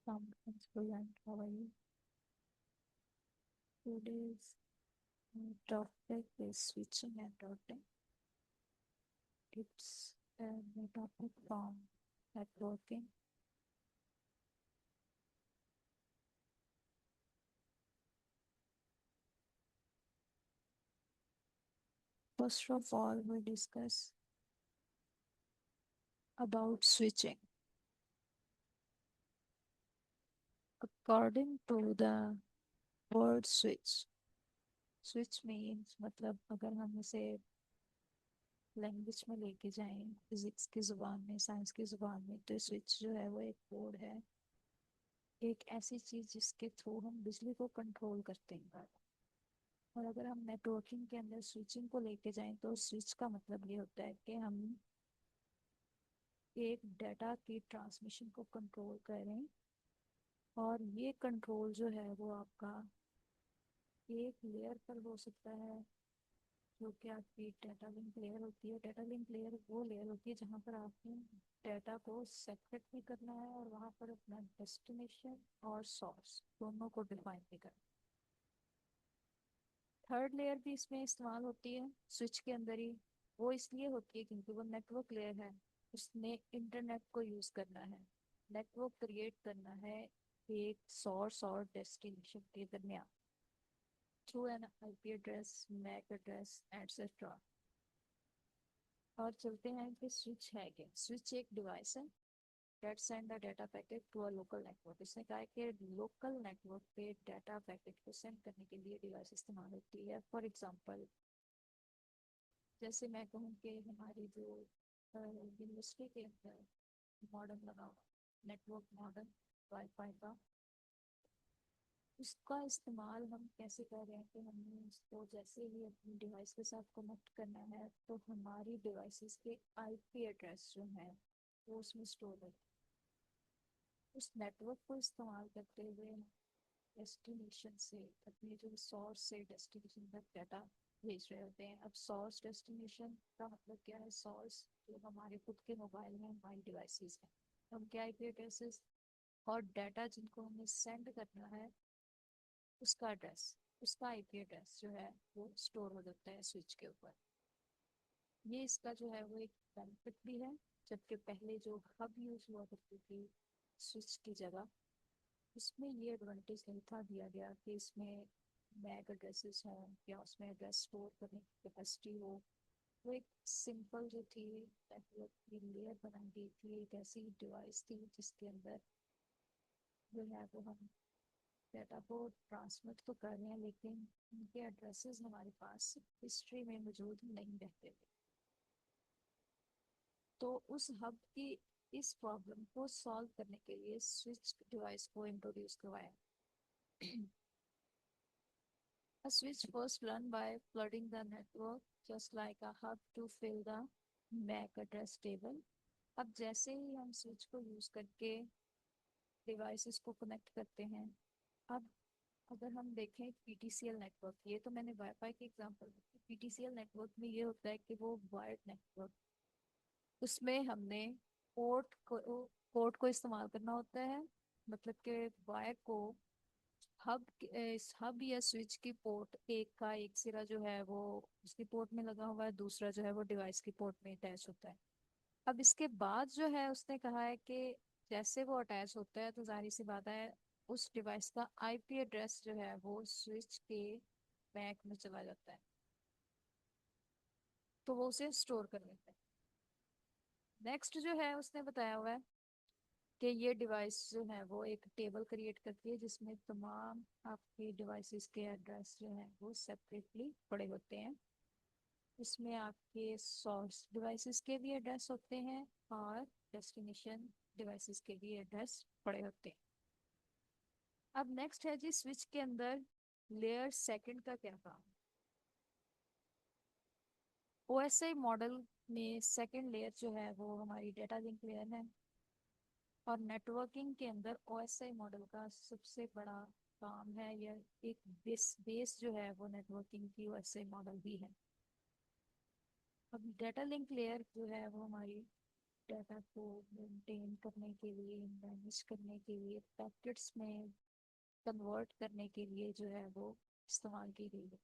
Student, how are you? Today's topic is switching and routing. It's a topic from networking. First of all, we discuss about switching. According to the word switch means मतलब अगर हम इसे language में लेके जाएं physics की जुबान में साइंस की जुबान में तो स्विच जो है वो एक कोड है, एक ऐसी चीज जिसके थ्रू हम बिजली को कंट्रोल करते हैं। और अगर हम नेटवर्किंग के अंदर स्विचिंग को लेके जाएं तो स्विच का मतलब ये होता है कि हम एक डाटा की ट्रांसमिशन को कंट्रोल करें। और ये कंट्रोल जो है वो आपका एक लेयर पर हो सकता है, जो कि आपकी डाटा लिंक लेयर होती है। डाटा लिंक लेयर वो लेयर होती है जहाँ पर आपने डाटा को सेपरेट भी करना है और वहाँ पर अपना डेस्टिनेशन और सोर्स दोनों को डिफाइन भी करना है। थर्ड लेयर भी इसमें इस्तेमाल होती है स्विच के अंदर ही। वो इसलिए होती है क्योंकि वो नेटवर्क लेयर है, उसने इंटरनेट को यूज करना है, नेटवर्क क्रिएट करना है एक सोर्स और डेस्टिनेशन के दरमियान through an IP address, MAC address etcetera. और चलते हैं कि स्विच है क्या। स्विच एक डिवाइस है that send the data packet to a local network। इसने कहा है कि लोकल नेटवर्क पे डाटा पैकेट को सेंड करने के लिए डिवाइस इस्तेमाल होती है। फॉर एग्जांपल, जैसे मैं कहूँ कि हमारी जो यूनिवर्सिटी के अंदर मॉडर्न लगा हुआ नेटवर्क मॉडर्न वाईफाई का, उसका इस्तेमाल हम कैसे कर रहे हैं कि हमने उसको जैसे ही अपनी डिवाइस के साथ कनेक्ट करना है तो हमारी डिवाइसेस के आईपी एड्रेस जो है वो उसमें स्टोर होते हैं। उस नेटवर्क को इस्तेमाल करते हुए डेस्टिनेशन से अपने जो सोर्स से डेस्टिनेशन तक डाटा भेज रहे होते हैं। अब सोर्स डेस्टिनेशन का मतलब क्या है? सोर्स जो हमारे खुद के मोबाइल में मोबाइल डिवाइसेस हैं, उनके आईपी एड्रेसेस और डाटा जिनको हमें सेंड करना है उसका एड्रेस, उसका आईपी एड्रेस जो है वो स्टोर हो जाता है स्विच के ऊपर। ये इसका जो है वो एक बेनिफिट भी है। जबकि पहले जो हब यूज हुआ करती थी स्विच की जगह, उसमें ये एडवांटेज नहीं था दिया गया कि इसमें मैक एड्रेसेस हों या उसमें एड्रेस स्टोर करने की कैपेसिटी हो। वो एक सिंपल जो थी नेटवर्क की लेयर बनाई गई थी, एक ऐसी डिवाइस थी जिसके अंदर जो है वो हम डाटा को ट्रांसमिट तो कर रहे हैं लेकिन उनके एड्रेसेस हमारे पास हिस्ट्री में मौजूद नहीं रहते थे। तो उस हब की इस प्रॉब्लम को सॉल्व करने के लिए स्विच डिवाइस को इंट्रोड्यूस करवाया। A switch first learned by flooding the network just like a hub to fill the MAC address table। अब जैसे ही हम स्विच को यूज करके डिवाइसेस को कनेक्ट करते हैं, अब अगर हम देखें पीटीसीएल नेटवर्क, ये तो मैंने वाईफाई की एग्जांपल दी। पीटीसीएल नेटवर्क में ये होता है कि वो वायर्ड नेटवर्क, उसमें हमने पोर्ट को पोर्ट को इस्तेमाल करना होता है। मतलब कि वायर को हब या स्विच की पोर्ट एक का एक सिरा जो है वो उसकी पोर्ट में लगा हुआ है, दूसरा जो है वो डिवाइस की पोर्ट में अटैच होता है। अब इसके बाद जो है उसने कहा है कि जैसे वो अटैच होता है तो जाहिर सी बात है उस डिवाइस का आईपी एड्रेस जो है वो स्विच के बैक में चला जाता है, तो वो उसे स्टोर कर लेता है। नेक्स्ट जो है उसने बताया हुआ है कि ये डिवाइस जो है वो एक टेबल क्रिएट करती है जिसमें तमाम आपके डिवाइसेस के एड्रेस जो है वो सेपरेटली पड़े होते हैं। इसमें आपके सोर्स डिवाइसेस के भी एड्रेस होते हैं और डेस्टिनेशन डिवाइसेस के भी एड्रेस पड़े होते हैं। अब नेक्स्ट है जी स्विच के अंदर लेयर सेकंड का क्या काम। ओएसआई मॉडल में सेकंड लेयर जो है वो हमारी डेटा लिंक लेयर है। और नेटवर्किंग के अंदर ओएसआई मॉडल का सबसे बड़ा काम है, या एक बेस जो है वो नेटवर्किंग की ओएसआई मॉडल भी है। अब डेटा लिंक लेयर जो है वो हमारी डाटा को मेंटेन करने के लिए, मैनेज करने के लिए, पैकेट्स में कन्वर्ट करने के लिए जो है वो इस्तेमाल की गई है।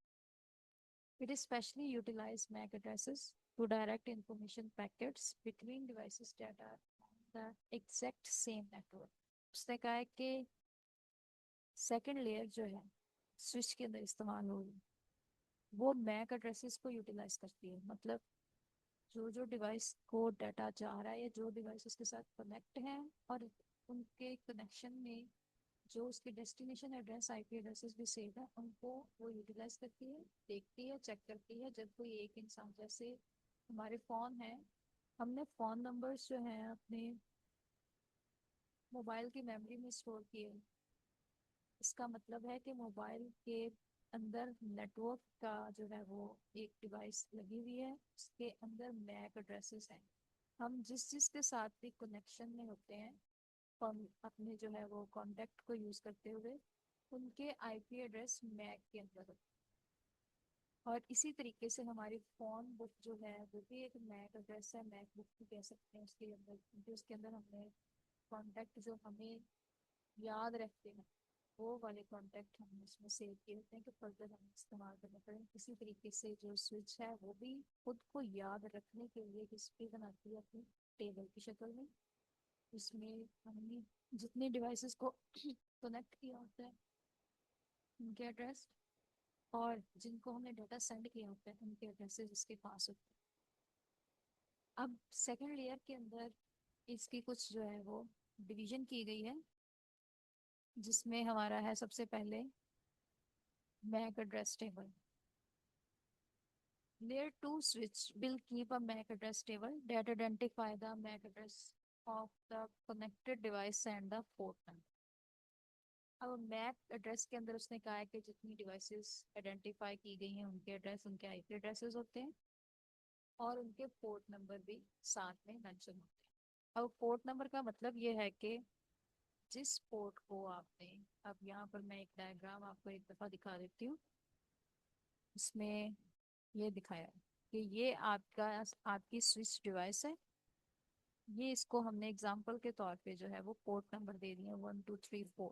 It is specially utilized MAC addresses to direct information packets between devices that are on the exact same network. उसने कहा है कि सेकेंड लेयर जो है स्विच के अंदर इस्तेमाल होगी वो मैक एड्रेसेस को यूटिलाइज करती है। मतलब जो जो डिवाइस को डाटा जा रहा है या जो डिवाइस उसके साथ कनेक्ट है और उनके कनेक्शन में जो उसके डेस्टिनेशन एड्रेस आईपी एड्रेसेस भी सेव है उनको वो यूटिलाइज करती है, देखती है, चेक करती है। जब कोई एक इंसान, जैसे हमारे फ़ोन है, हमने फ़ोन नंबर्स जो हैं अपने मोबाइल की मेमोरी में स्टोर किए। इसका मतलब है कि मोबाइल के अंदर नेटवर्क का जो है वो एक डिवाइस लगी हुई है, उसके अंदर मैक एड्रेसेस हैं। हम जिस जिस के साथ भी कनेक्शन में होते हैं, हम अपने जो है वो कॉन्टेक्ट को यूज़ करते हुए उनके आईपी एड्रेस मैक के अंदर होते हैं। और इसी तरीके से हमारी फ़ोन बुक जो है वो भी एक मैक एड्रेस है, मैक बुक भी कह सकते हैं उसके अंदर, क्योंकि उसके अंदर हमने कॉन्टेक्ट जो हमें याद रखते हैं वो वाले कॉन्टेक्ट हमने उसमें सेव किए होते हैं कि फर्दर हमें इस्तेमाल करने पड़े। इसी तरीके से जो स्विच है वो भी खुद को याद रखने के लिए हिस्ट्री बनाती है अपनी टेबल की शक्ल में। इसमें हमने जितने डिवाइसेस को कनेक्ट किया होता है उनके एड्रेस, और जिनको हमने डाटा सेंड किया होता है उनके एड्रेसेस इसके पास होते हैं। अब सेकेंड लेयर के अंदर इसकी कुछ जो है वो डिवीजन की गई है, जिसमें हमारा है सबसे पहले MAC address table. Layer 2 switch will keep a MAC address table that identify the MAC address of the connected device and the port number. अब मैक एड्रेस के अंदर उसने कहा है कि जितनी डिवाइसेस आइडेंटिफाई की गई हैं उनके एड्रेस, उनके आईपी एड्रेसेस होते हैं और उनके पोर्ट नंबर भी साथ में मेंशन होते हैं। अब पोर्ट नंबर का मतलब ये है कि जिस पोर्ट को आपने, अब यहाँ पर मैं एक डायग्राम आपको एक दफ़ा दिखा देती हूँ। इसमें ये दिखाया है कि ये आपका आपकी स्विच डिवाइस है। ये इसको हमने एग्जांपल के तौर पे जो है वो पोर्ट नंबर दे दिए 1 2 3 4।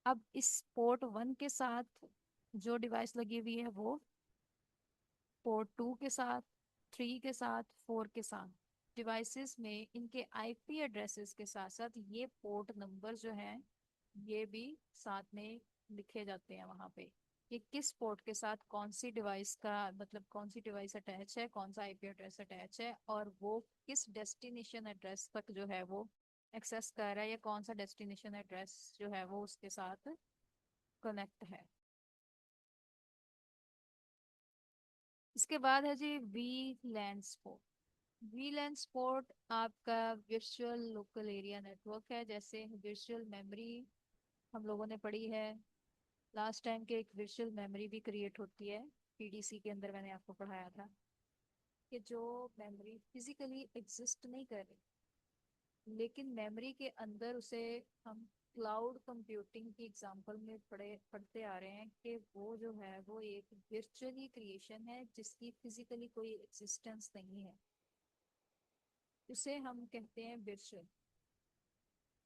अब इस पोर्ट 1 के साथ जो डिवाइस लगी हुई है वो पोर्ट 2 के साथ, 3 के साथ, 4 के साथ डिवाइसेस में इनके आईपी एड्रेसेस के साथ साथ ये पोर्ट नंबर जो हैं ये भी साथ में लिखे जाते हैं वहाँ पे कि किस पोर्ट के साथ कौन सी डिवाइस का, मतलब कौन सी डिवाइस अटैच है, कौन सा आईपी एड्रेस अटैच है और वो किस डेस्टिनेशन एड्रेस तक जो है वो एक्सेस कर रहा है या कौन सा डेस्टिनेशन एड्रेस जो है वो उसके साथ कनेक्ट है। इसके बाद है जी V LAN support. V LAN support आपका वर्चुअल लोकल एरिया नेटवर्क है। जैसे वर्चुअल मेमोरी हम लोगों ने पढ़ी है लास्ट टाइम के, एक वर्चुअल मेमोरी भी क्रिएट होती है पीडीसी के अंदर, मैंने आपको पढ़ाया था कि जो मेमोरी फिजिकली एग्जिस्ट नहीं कर रही लेकिन मेमोरी के अंदर उसे हम क्लाउड कंप्यूटिंग की एग्जांपल में पढ़ते आ रहे हैं कि वो जो है वो एक वर्चुअली क्रिएशन है जिसकी फिजिकली कोई एग्जिस्टेंस नहीं है। उसे हम कहते हैं virtual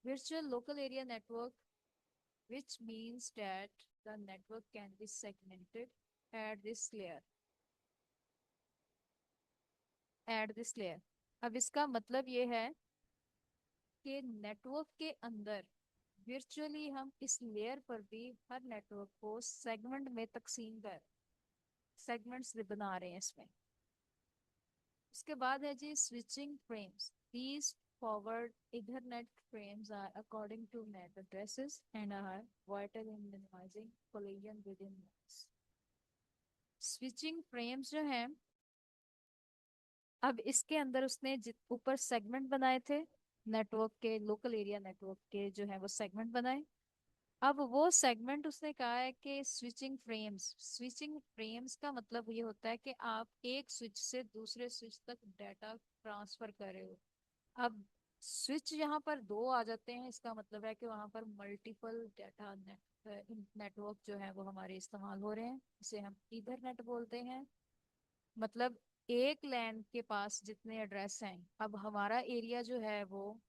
virtual local area network, which means that the network can be segmented at this layer at this layer। अब इसका मतलब ये है कि नेटवर्क के अंदर वर्चुअली हम इस लेयर पर भी हर नेटवर्क को सेगमेंट में तकसीम कर सेगमेंट्स बना रहे हैं इसमें। उसके बाद है जी switching frames. These forward Ethernet frames are according to MAC addresses and are vital in minimizing collision within nodes। Switching frames जो हैं, अब इसके अंदर उसने ऊपर सेगमेंट बनाए थे नेटवर्क के, लोकल एरिया नेटवर्क के जो है वो सेगमेंट बनाए। अब वो सेगमेंट उसने कहा है कि स्विचिंग फ्रेम्स का मतलब ये होता है कि आप एक स्विच से दूसरे स्विच तक डाटा ट्रांसफर कर रहे हो। अब स्विच यहाँ पर दो आ जाते हैं, इसका मतलब है कि वहाँ पर मल्टीपल डाटा नेटवर्क जो है वो हमारे इस्तेमाल हो रहे हैं। इसे हम ईथरनेट बोलते हैं। मतलब एक लैंड के पास जितने एड्रेस हैं, अब हमारा एरिया जो है वो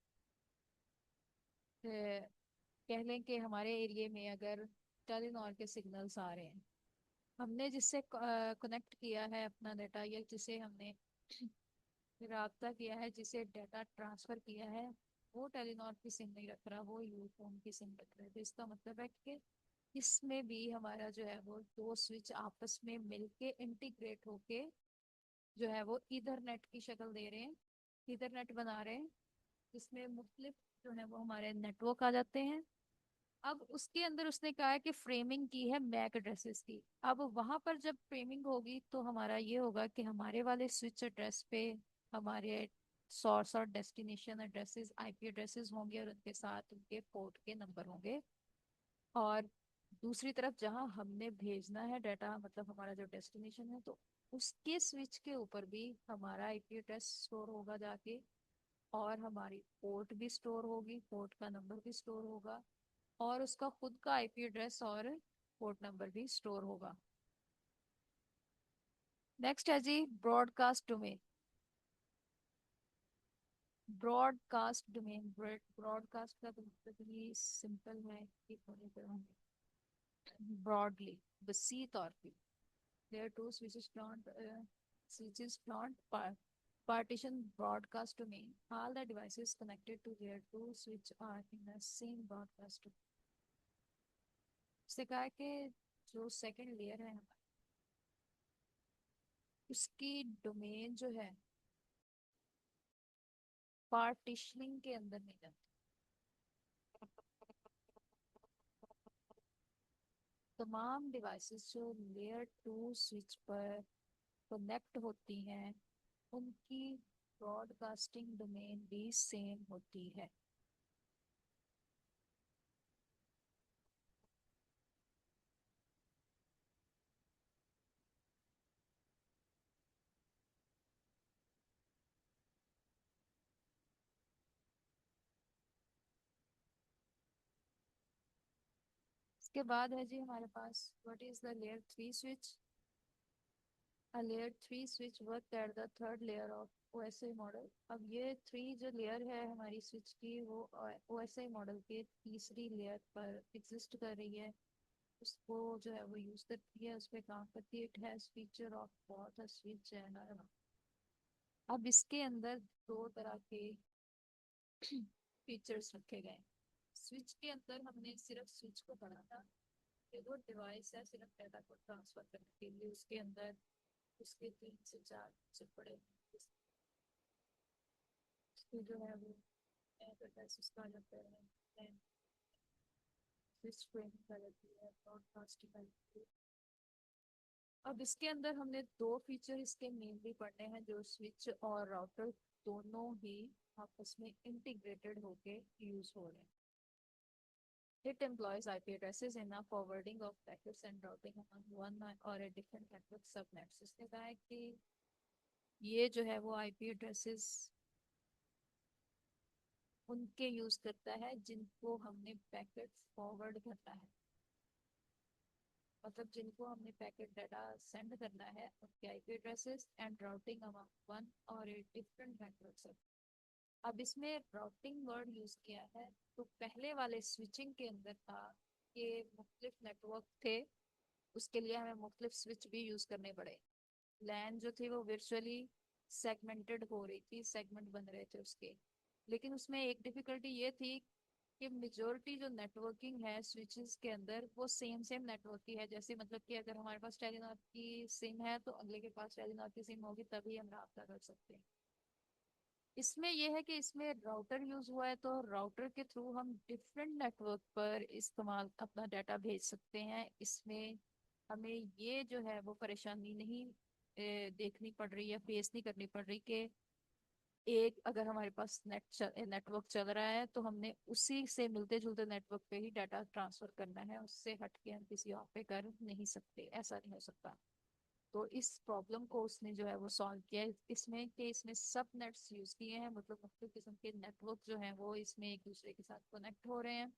कह लें कि हमारे एरिया में अगर टेलीनॉर के सिग्नल्स आ रहे हैं, हमने जिससे कनेक्ट किया है अपना डाटा, या जिसे हमने राब्ता किया है, जिसे डाटा ट्रांसफर किया है, वो टेलीनॉर की सिम नहीं रख रहा, वो यूफोन की सिम रख रहा है। तो इसका मतलब है कि इसमें भी हमारा जो है वो दो स्विच आपस में मिलके इंटीग्रेट होके जो है वो ईथरनेट की शक्ल दे रहे हैं, ईथरनेट बना रहे हैं, जिसमें मुख्तलिफ जो है वो हमारे नेटवर्क आ जाते हैं। अब उसके अंदर उसने कहा है कि फ्रेमिंग की है मैक एड्रेसेस की। अब वहां पर जब फ्रेमिंग होगी तो हमारा ये होगा कि हमारे वाले स्विच एड्रेस पे हमारे सोर्स और डेस्टिनेशन एड्रेसेस, आईपी एड्रेसेस होंगे, और उनके साथ उनके पोर्ट के नंबर होंगे। और दूसरी तरफ जहां हमने भेजना है डाटा, मतलब हमारा जो डेस्टिनेशन है, तो उसके स्विच के ऊपर भी हमारा आईपी एड्रेस स्टोर होगा जाके, और हमारी पोर्ट भी स्टोर होगी, पोर्ट का नंबर भी स्टोर होगा, और उसका खुद का आईपी एड्रेस और पोर्ट नंबर भी स्टोर होगा। नेक्स्ट है जी broadcast domain. Broadcast domain, broadcast का तो मतलब ही सिंपल है कि पूरी तरह ब्रॉडली, वसी तौर पे। There two switches plant partition broadcast domain. All the devices connected to their two switch are in the same broadcast domain. इससे कहा है कि जो सेकंड लेयर है हमारा, उसकी डोमेन जो है पार्टीशनिंग के अंदर नहीं जाती। तमाम डिवाइसेस जो लेयर टू स्विच पर कनेक्ट होती हैं, उनकी ब्रॉडकास्टिंग डोमेन भी सेम होती है। इसके बाद है जी हमारे पास what is the layer three switch. A layer 3 switch worked at the third layer of OSI model. अब ये थ्री जो लेयर है हमारी स्विच की, वो OSI मॉडल के तीसरी लेयर पर एग्जिस्ट कर रही है। उसको जो है वो यूज करती है, उस पर काम करती है। इट हैज फीचर ऑफ बहुत स्विच एंड। अब इसके अंदर दो तरह के फीचर्स रखे गए। स्विच के अंदर हमने सिर्फ स्विच को पढ़ा था कि वो डिवाइस है सिर्फ डाटा को ट्रांसफर करने के लिए। उसके अंदर उसके 3 से 4 चिप पड़े हैं। उसके जो है वो एडवर्टाइज का जाता है, स्विच फ्रेम का जाती है, ब्रॉडकास्टिंग का जाती है। अब इसके अंदर हमने दो फीचर इसके मेनली पढ़ने हैं, जो स्विच और राउटर दोनों ही आपस में इंटीग्रेटेड होके यूज हो रहे हैं। It employs IP addresses in a forwarding of packets and routing among one or a different network subnets। इसने कहा है कि ये जो है वो आईपी एड्रेसेस उनके यूज करता है जिनको हमने पैकेट फॉरवर्ड करना है, मतलब जिनको हमने पैकेट डाटा सेंड करना है, उनके IP addresses and routing among one और ए डिफरेंट नेटवर्क। अब इसमें राउटिंग वर्ड यूज किया है, तो पहले वाले स्विचिंग के अंदर था कि मुख्तलिफ नेटवर्क थे, उसके लिए हमें मुख्तलिफ स्विच भी यूज करने पड़े। लैन जो थी वो वर्चुअली सेगमेंटेड हो रही थी, सेगमेंट बन रहे थे उसके। लेकिन उसमें एक डिफिकल्टी ये थी कि मेजोरिटी जो नेटवर्किंग है स्विचेस के अंदर वो सेम सेम नेटवर्क की है। जैसे मतलब कि अगर हमारे पास टेलीनॉर की सिम है तो अगले के पास टेलीनॉर की सिम होगी, तभी हम रब्ता कर सकते हैं। इसमें यह है कि इसमें राउटर यूज हुआ है, तो राउटर के थ्रू हम डिफरेंट नेटवर्क पर इस्तेमाल अपना डाटा भेज सकते हैं। इसमें हमें ये जो है वो परेशानी नहीं देखनी पड़ रही है, फेस नहीं करनी पड़ रही कि एक अगर हमारे पास नेटवर्क चल रहा है तो हमने उसी से मिलते जुलते नेटवर्क पे ही डाटा ट्रांसफर करना है, उससे हट के हम किसी और पे कर नहीं सकते, ऐसा नहीं हो सकता। तो इस प्रॉब्लम को उसने जो है वो सॉल्व किया है इसमें कि इसमें सब नेट्स यूज किए हैं, मतलब मुख्तलिफ किस्म के नेटवर्क जो हैं वो इसमें एक दूसरे के साथ कनेक्ट हो रहे हैं।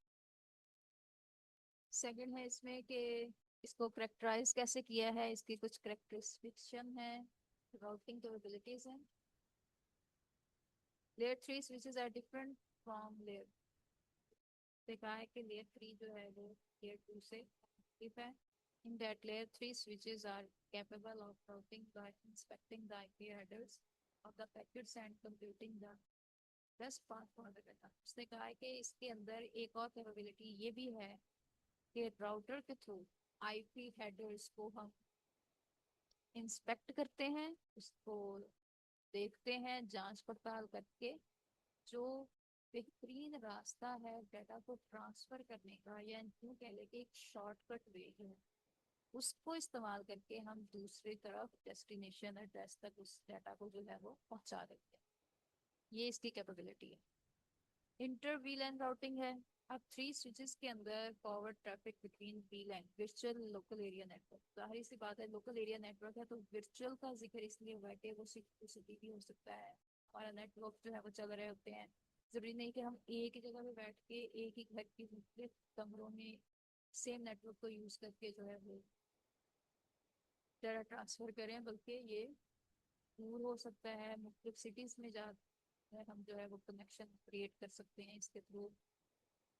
सेकंड है इसमें कि इसको करेक्टराइज कैसे किया है, इसकी कुछ करेक्टरिस्टिक्स है। routing capabilities हैं. Layer 3 switches are different from layer. देखा है कि layer 3 जो है वो layer 2 से active है. In that layer 3 switches are capable of routing by inspecting the IP headers of the packets and computing the best path for the data. उसने कहा है कि इसके अंदर एक और कैपेबिलिटी ये भी है कि राउटर के थ्रू आईपी हेडर्स को हम इंस्पेक्ट करते हैं, उसको देखते हैं जांच पड़ताल करके जो बेहतरीन रास्ता है डाटा को ट्रांसफर करने का, या यूँ कह ले कि एक शॉर्टकट वे है, उसको इस्तेमाल करके हम दूसरी तरफ डेस्टिनेशन एड्रेस तक उस डाटा को जो है वो पहुंचा देते हैं. ये इसकी कैपेबिलिटी है. इंटर वीलैन राउटिंग है. अब 3 स्विचेस के अंदर forward traffic between वीलैन virtual local area network. जाहिर सी बात है लोकल एरिया नेटवर्क है तो वर्चुअल का जिक्र इसलिए हुआ है वो सिटी टू सिटी भी हो सकता है. हमारा नेटवर्क जो है वो चल रहे होते हैं. जरूरी नहीं कि हम एक ही जगह पे बैठ के एक ही घर के मुख्तलिफ कमरों में सेम नेटवर्क को यूज करके जो है वो डाटा ट्रांसफर करें, बल्कि ये दूर हो सकता है मुख्तलिफ सिटीज में जा हम जो है वो कनेक्शन क्रिएट कर सकते हैं इसके थ्रू.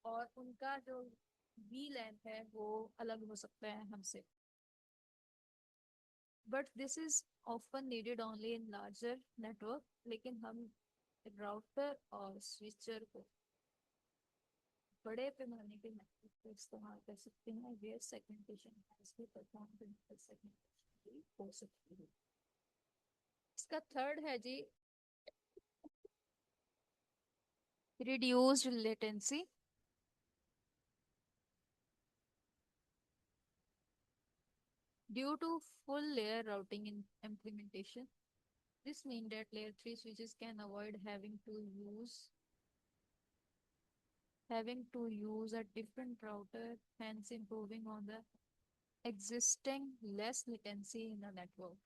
और उनका जो वी लेंथ है वो अलग हो सकता है हमसे. But this is often needed only in larger network. लेकिन हम राउटर और स्विचर को बड़े पैमाने के नेटवर्क को इस्तेमाल कर सकते हैं वेयर सेगमेंटेशन सेगमेंटेशन भी हो सकती है. इसका थर्ड है जी reduced latency. Due to full layer routing in implementation, this means that layer 3 switches can avoid having to use a different router, hence improving on the existing less latency in the network.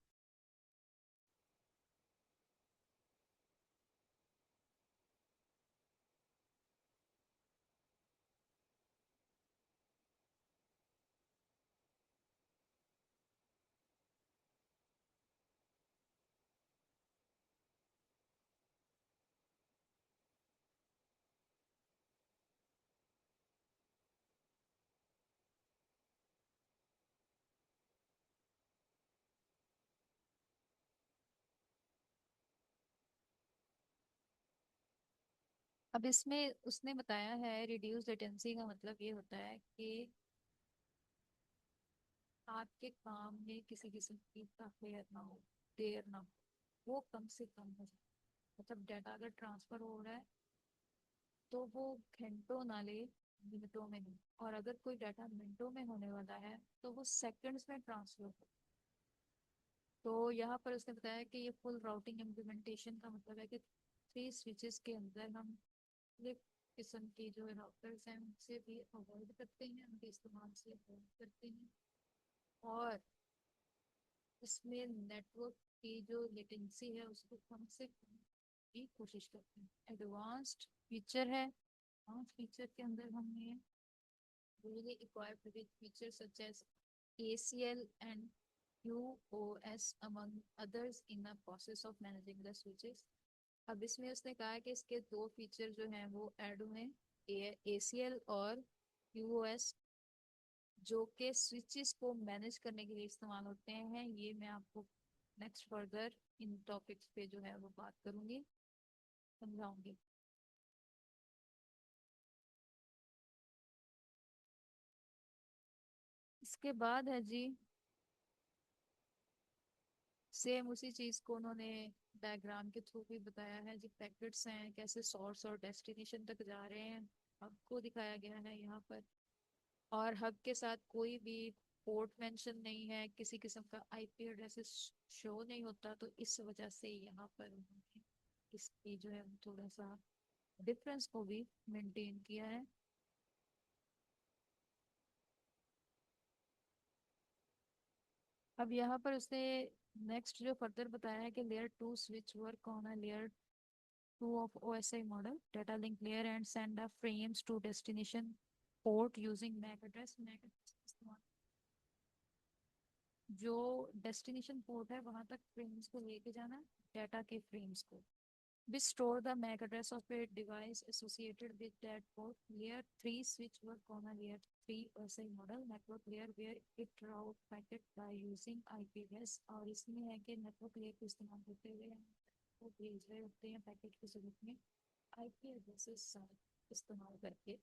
अब इसमें उसने बताया है reduce latency का मतलब ये होता है कि आपके काम में किसी किस्म की ताखिर ना हो, देर ना हो, वो कम से कम हो जाए. मतलब डाटा अगर ट्रांसफर हो रहा है तो वो घंटों ना ले, मिनटों में नहीं. और अगर कोई डाटा मिनटों में होने वाला है तो वो सेकंड्स में ट्रांसफर हो. तो यहाँ पर उसने बताया कि ये फुल राउटिंग इम्प्लीमेंटेशन का मतलब है कि 3 स्विचेस के अंदर हम एक किस्म की जो राउटर्स हैं उनसे भी अवॉइड करते हैं, उनके इस्तेमाल से अवॉइड करते हैं. और इसमें नेटवर्क की जो लेटेंसी है उसको कम से कम की कोशिश करते हैं. एडवांस्ड फीचर है. एडवांस फीचर के अंदर हमने really equipped with features such as ACL and QoS among others in the process of managing the switches. अब इसमें उसने कहा है कि इसके दो फीचर जो हैं वो ऐड हुए हैं, ACL और QoS, जो कि स्विचेस को मैनेज करने के लिए इस्तेमाल होते हैं. ये मैं आपको नेक्स्ट फर्दर इन टॉपिक्स पे जो है वो बात करूंगी, समझाऊंगी. इसके बाद है जी सेम उसी चीज को उन्होंने डायग्राम के थ्रू भी बताया है. जो पैकेट्स हैं कैसे सोर्स और डेस्टिनेशन तक जा रहे हैं हब को दिखाया गया है यहाँ पर. और हब के साथ कोई भी पोर्ट मेंशन नहीं है, किसी किस्म का आईपी एड्रेस शो नहीं होता. तो इस वजह से यहाँ पर उन्होंने इसकी जो है थोड़ा सा डिफरेंस को भी मेंटेन किया है. अब यहाँ पर उसने नेक्स्ट जो फर्दर बताया है कि लेयर 2 स्विच वर्क ऑन है layer 2 of OSI model, data link layer and send the frames to destination port using MAC address. MAC address इस्तेमाल जो डेस्टिनेशन पोर्ट है वहां तक फ्रेम्स को लेके जाना, डाटा के फ्रेम्स को. We store the MAC address of a device associated with that port. Layer 3 switch work on a layer 3 ऐसा ही model network layer where it route packet by using IP address. और इसमें है कि network layer को इस्तेमाल करते हुए हम वो भेज रहे होते हैं पैकेट के स्वरूप में IP एड्रेसेस इस्तेमाल करके.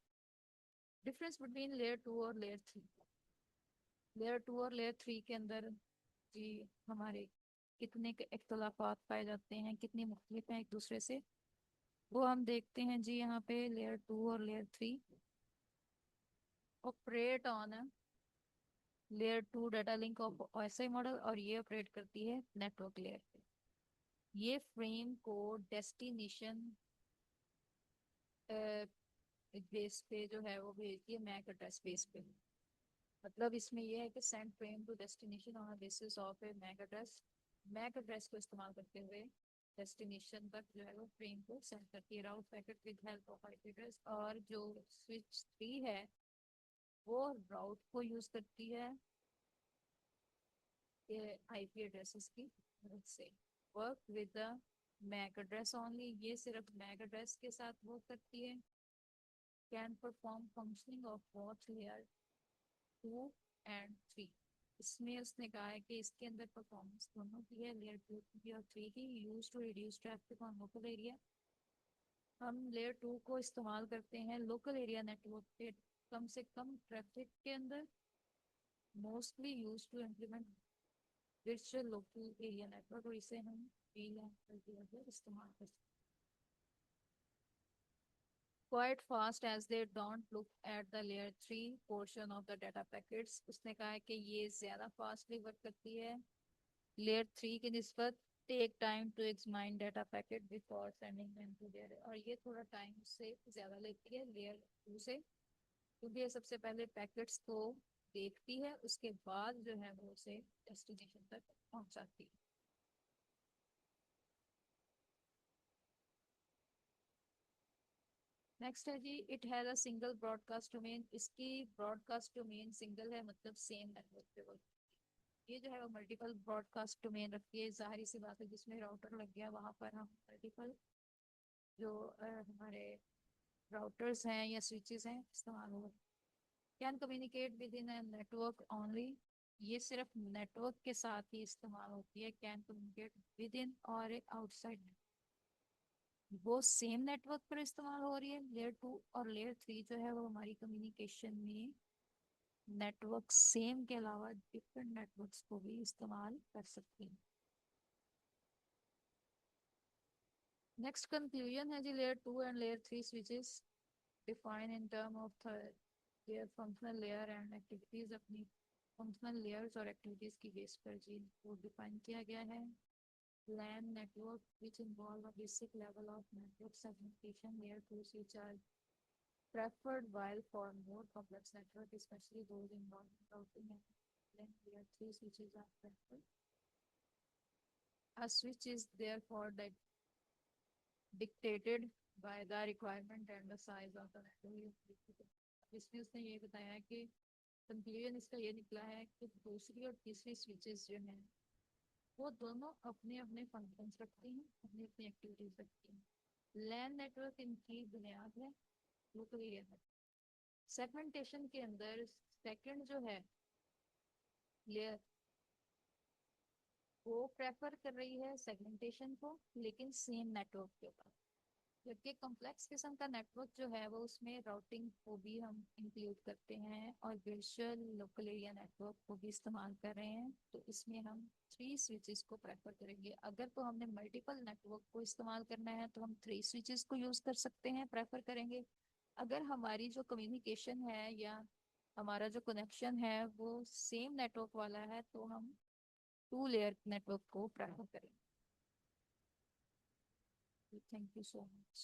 डिफरेंस बिटवीन लेयर 2 और लेयर 3. लेयर 2 और लेयर 3 के अंदर जी हमारे कितने के इख्तलाफात पाए जाते हैं, कितनी मुख्तलिफ हैं एक दूसरे से, वो हम देखते हैं जी. यहाँ पे लेयर 2 और layer 3 operate on layer 2 data link of OSI model, और ये ऑपरेट करती है नेटवर्क लेयर पे. ये फ्रेम को डेस्टिनेशन बेस पे जो है वो भेजती है मैक एड्रेस बेस पे. मतलब इसमें ये है कि send frame to destination on basis of a MAC address को इस्तेमाल करते हुए डेस्टिनेशन तक जो है वो फ्रेम को सेंड करती है route packet with help of IP address. और जो स्विच 3 है वो राउट को यूज करती है आईपी एड्रेसेस की मदद से. Work with the MAC address only, ये सिर्फ मैक एड्रेस के साथ वर्क करती है. Can perform functioning of both layer 2 and 3. इसमें उसने कहा है कि इसके अंदर परफॉर्मेंस दोनों की है, लेयर 2 की और 3 की. Use to reduce traffic on local area. हम लेयर 2 को इस्तेमाल करते हैं लोकल एरिया नेटवर्क पे कम से कम ट्रैफिक के अंदर. Mostly use to implement virtual local area network, और इसे हम VLAN पर इस्तेमाल करते हैं. Quite fast as they don't look at the layer 3 portion of the data packets. उसने कहा है कि ये ज़्यादा फास्टली वर्क करती है लेयर 3 की निस्बत. Take time to examine data packet before sending them to layer, और ये थोड़ा टाइम से ज़्यादा लेती है लेयर 2 से, क्योंकि ये सबसे पहले पैकेट्स को देखती है, उसके बाद जो है वो उसे डेस्टिनेशन तक पहुंचाती है. नेक्स्ट है जी it has a single broadcast domain. इसकी ब्रॉडकास्ट डोमेन सिंगल है, मतलब सेम नेटवर्क पे वर्क. ये जो है वो मल्टीपल ब्रॉडकास्ट डोमेन रखती है. जाहिर सी बात है जिसमें राउटर लग गया वहां पर हम मल्टीपल जो हमारे राउटर्स हैं या स्विचेस हैं इस्तेमाल हो. Can communicate with in network only, ये सिर्फ नेटवर्क के साथ ही इस्तेमाल होती है. कैन कम्युनिकेट विद इन और आउटसाइड, वो सेम नेटवर्क पर इस्तेमाल हो रही है. लेयर 2 और लेयर 3 जो है वो हमारी कम्युनिकेशन में नेटवर्क सेम के अलावा डिफरेंट नेटवर्क्स को भी इस्तेमाल कर सकती हैं. नेक्स्ट कंक्लूजन है जी layer 2 and layer 3 switches define in term of their functional layer and activities. अपनी फंक्शनल लेयर्स और एक्टिविटीज की बेस पर जी इनको डिफाइन किया गया है. LAN network which involve a basic level of network segmentation. Layer 2 switch are preferred, while for more complex network, especially those involving routing and then layer 3 switches are preferred. A switch is therefore that dictated by the requirement and the size of the network. इसमें उसने ये बताया कि conclusion इसका ये निकला है कि दूसरी और तीसरी स्विचेस जो हैं वो दोनों अपने अपने फंक्शंस रखती हैं, अपनी अपनी एक्टिविटीज रखती हैं. लैन नेटवर्क इनकी बुनियाद है लोकल एरिया नेटवर्क. सेगमेंटेशन के अंदर सेकंड जो है लेयर वो प्रेफर कर रही है सेगमेंटेशन को, लेकिन सेम नेटवर्क के ऊपर. जबकि कॉम्प्लेक्स किस्म का नेटवर्क जो है वो उसमें राउटिंग को भी हम इंक्लूड करते हैं और वर्चुअल लोकल एरिया नेटवर्क को भी इस्तेमाल कर रहे हैं. तो इसमें हम 3 स्विचेस को प्रेफर करेंगे. अगर तो हमने मल्टीपल नेटवर्क को इस्तेमाल करना है तो हम 3 स्विचेस को यूज कर सकते हैं, प्रेफर करेंगे. अगर हमारी जो कम्युनिकेशन है या हमारा जो कनेक्शन है वो सेम नेटवर्क वाला है तो हम 2 लेयर नेटवर्क को प्रेफर करेंगे. Thank you so much.